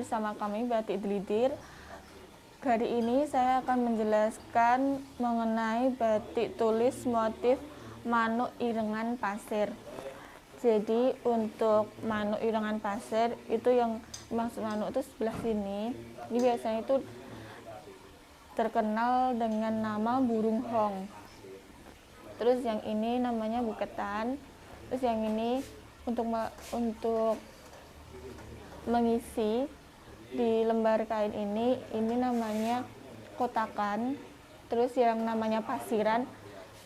bersama kami Batik Glidir. Kali ini saya akan menjelaskan mengenai batik tulis motif manuk irengan pasir. Jadi untuk manuk irengan pasir itu yang maksud manuk itu sebelah sini. Ini biasanya itu terkenal dengan nama burung hong. Terus yang ini namanya buketan. Terus yang ini untuk mengisi di lembar kain ini namanya kotakan. Terus yang namanya pasiran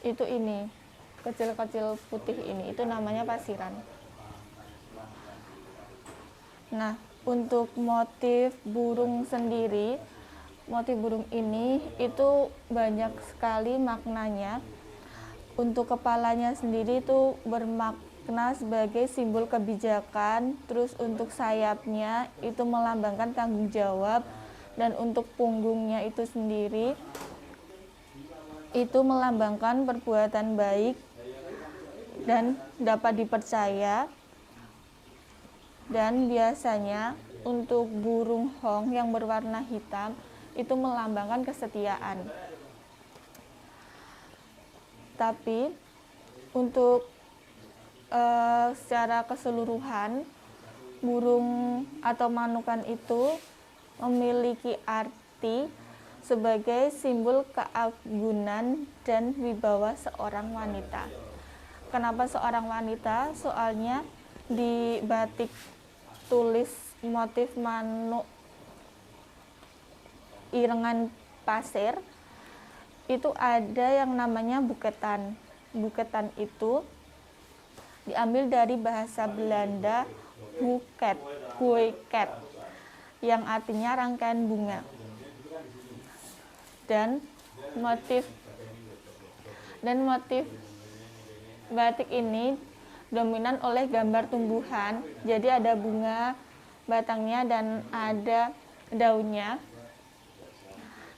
itu ini kecil-kecil putih ini itu namanya pasiran. Nah, untuk motif burung sendiri, motif burung ini itu banyak sekali maknanya. Untuk kepalanya sendiri itu bermakna sebagai simbol kebijakan, terus untuk sayapnya itu melambangkan tanggung jawab, dan untuk punggungnya itu sendiri itu melambangkan perbuatan baik dan dapat dipercaya. Dan biasanya untuk burung hong yang berwarna hitam itu melambangkan kesetiaan. Tapi untuk secara keseluruhan, burung atau manukan itu memiliki arti sebagai simbol keagungan dan wibawa seorang wanita. Kenapa seorang wanita? Soalnya di batik tulis motif manuk irengan pasir itu ada yang namanya buketan. Buketan itu diambil dari bahasa Belanda huiket, yang artinya rangkaian bunga. Dan motif batik ini dominan oleh gambar tumbuhan. Jadi ada bunga batangnya dan ada daunnya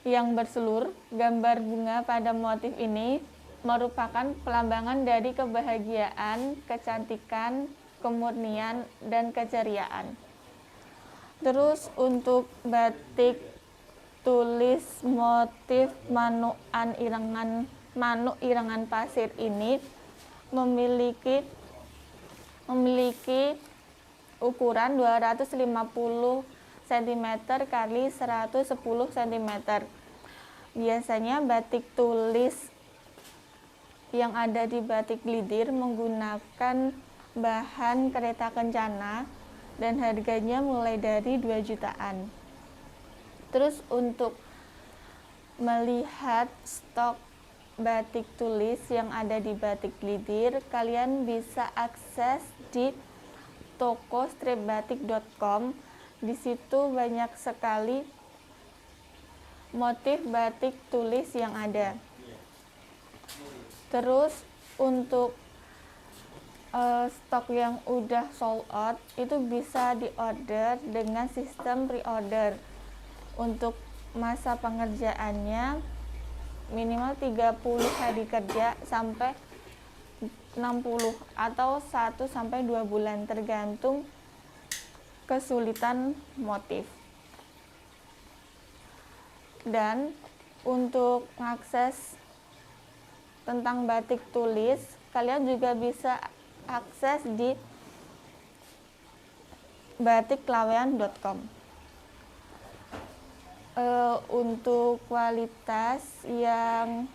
yang berselur. Gambar bunga pada motif ini merupakan pelambangan dari kebahagiaan, kecantikan, kemurnian, dan keceriaan. Terus untuk batik tulis motif manuk irengan pasir ini memiliki ukuran 250 cm kali 110 cm. Biasanya batik tulis yang ada di Batik Glidir menggunakan bahan kereta kencana dan harganya mulai dari 2 jutaan. Terus untuk melihat stok batik tulis yang ada di Batik Glidir, kalian bisa akses di toko stripbatik.com. Di situ banyak sekali motif batik tulis yang ada. Terus untuk stok yang udah sold out itu bisa diorder dengan sistem pre-order. Untuk masa pengerjaannya minimal 30 hari kerja sampai 60 atau 1 sampai 2 bulan tergantung kesulitan motif. Dan untuk mengakses tentang batik tulis, kalian juga bisa akses di batiklawean.com. Untuk kualitas yang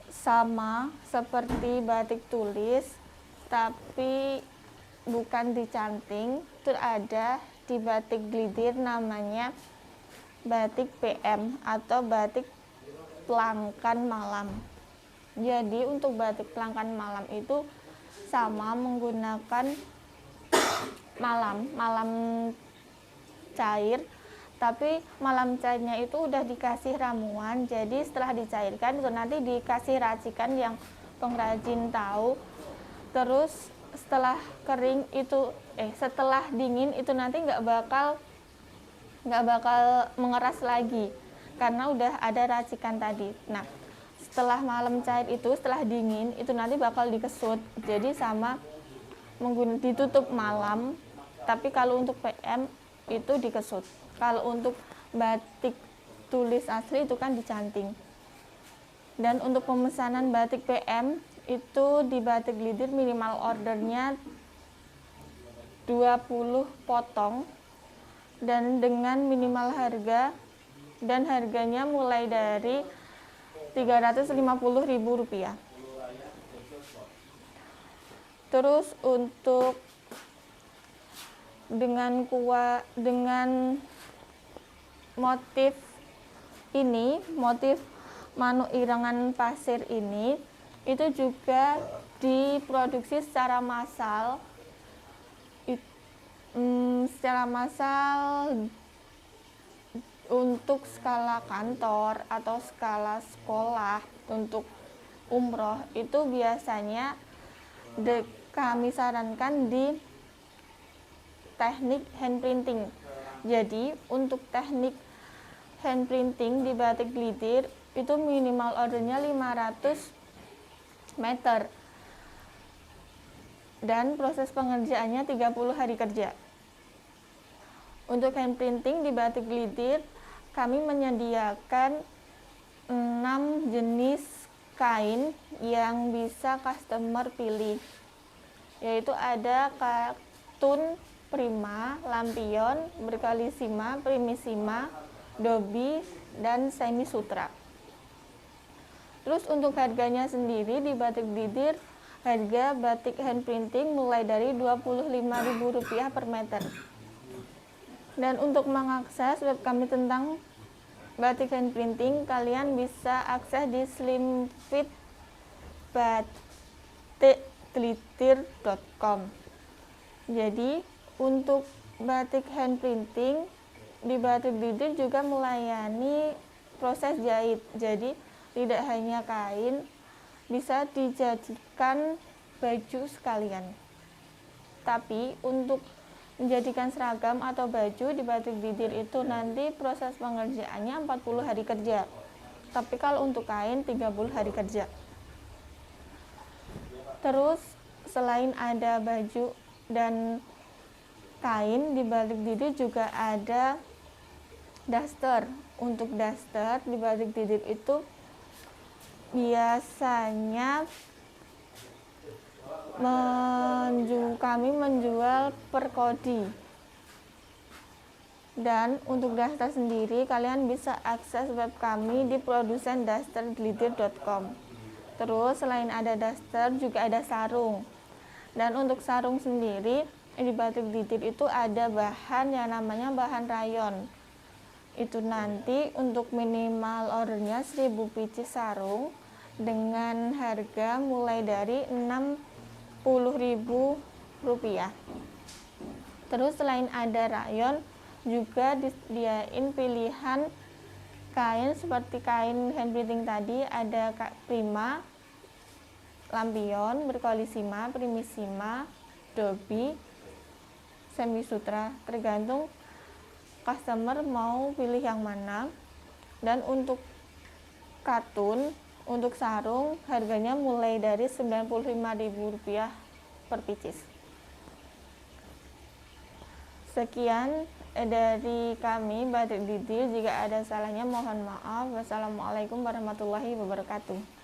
sama seperti batik tulis tapi bukan dicanting, itu ada di Batik Glidir namanya batik PM atau batik pelangkan malam. Jadi untuk batik pelangkan malam itu sama menggunakan malam cair, tapi malam cairnya itu udah dikasih ramuan. Jadi setelah dicairkan itu nanti dikasih racikan yang pengrajin tahu. Terus setelah kering itu setelah dingin itu nanti nggak bakal mengeras lagi karena udah ada racikan tadi. Nah, setelah malam cair itu, setelah dingin itu nanti bakal dikesut. Jadi sama ditutup malam. Tapi kalau untuk PM itu dikesut. Kalau untuk batik tulis asli itu kan dicanting. Dan untuk pemesanan batik PM itu di Batik Glidir minimal ordernya 20 potong dan dengan minimal harga, dan harganya mulai dari Rp350.000. Terus untuk dengan motif ini, motif manuk irangan pasir ini, itu juga diproduksi secara massal. Secara massal untuk skala kantor atau skala sekolah untuk umroh itu biasanya kami sarankan di teknik hand printing. Jadi untuk teknik hand printing di Batik Glidir itu minimal ordernya 500 meter dan proses pengerjaannya 30 hari kerja. Untuk hand printing di Batik Glidir kami menyediakan 6 jenis kain yang bisa customer pilih, yaitu ada katun, prima, lampion, berkalisima, primissima, dobi, dan semi sutra. Terus untuk harganya sendiri di Batik Glidir, harga batik hand printing mulai dari Rp25.000 per meter. Dan untuk mengakses web kami tentang batik hand printing, kalian bisa akses di slimfitbatikglidir.com. Jadi untuk batik hand printing di Batik Glidir juga melayani proses jahit. Jadi tidak hanya kain, bisa dijadikan baju sekalian. Tapi untuk menjadikan seragam atau baju di Batik Glidir itu nanti proses pengerjaannya 40 hari kerja. Tapi kalau untuk kain 30 hari kerja. Terus selain ada baju dan kain, di Batik Glidir juga ada daster. Untuk daster di Batik Glidir itu biasanya kami menjual per kodi. Dan untuk daster sendiri kalian bisa akses web kami di produsendasterglidir.com. Terus selain ada daster juga ada sarung. Dan untuk sarung sendiri di Batik Glidir itu ada bahan yang namanya bahan rayon. Itu nanti untuk minimal ordernya 1000 pieces sarung dengan harga mulai dari Rp60.000. Terus selain ada rayon juga disediain pilihan kain seperti kain hand printing tadi, ada prima, lampion, berkalisima, primissima, dobi, semi sutra, tergantung customer mau pilih yang mana. Dan untuk katun, untuk sarung harganya mulai dari Rp95.000 per pieces. Sekian dari kami Batik Glidir. Jika ada salahnya mohon maaf. Wassalamualaikum warahmatullahi wabarakatuh.